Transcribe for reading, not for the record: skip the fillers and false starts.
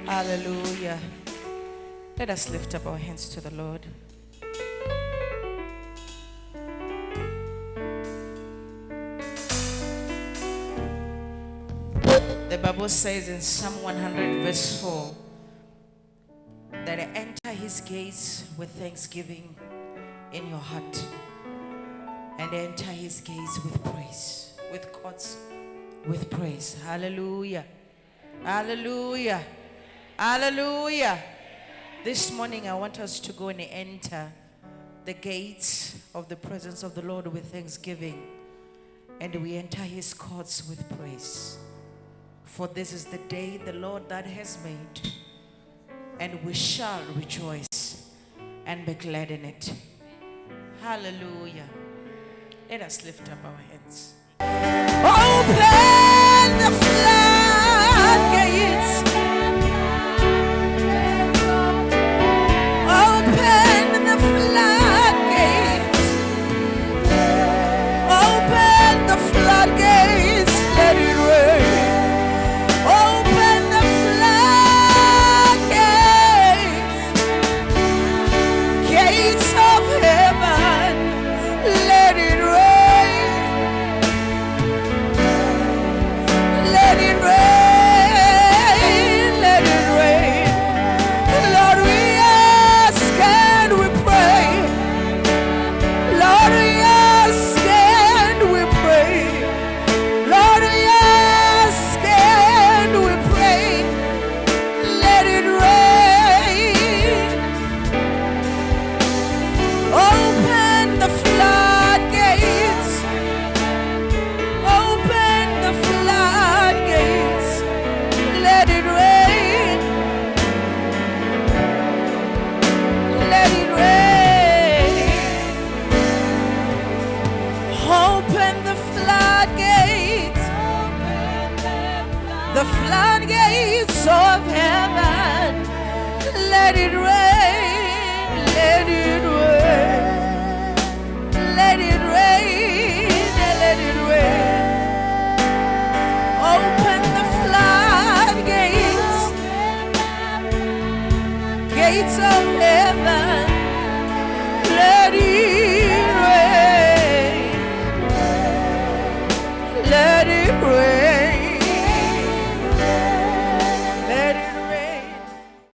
Hallelujah. Let us lift up our hands to the Lord. The Bible says in Psalm 100 verse 4 that enter his gates with thanksgiving in your heart and enter his gates with praise, with God's, with praise. Hallelujah. Hallelujah. Hallelujah. This morning I want us to go and enter the gates of the presence of the Lord with thanksgiving, and we enter his courts with praise. For this is the day the Lord that has made, and we shall rejoice and be glad in it. Hallelujah. Let us lift up our hands. Open the floodgates. Open the floodgates. Open the floodgates. Let it rain. Open the floodgates. Gates of heaven. Let it rain. Let it rain. Let it rain. Lord, we ask and we pray. Lord, we ask and we pray. Lord, we ask and we pray. Let it rain. Open the floodgates. Open the floodgates. Let it rain. Let it rain. Open the floodgates. The floodgates of heaven. Let it rain. Let it rain. Let it rain. Let it rain. Open the floodgates. Gates of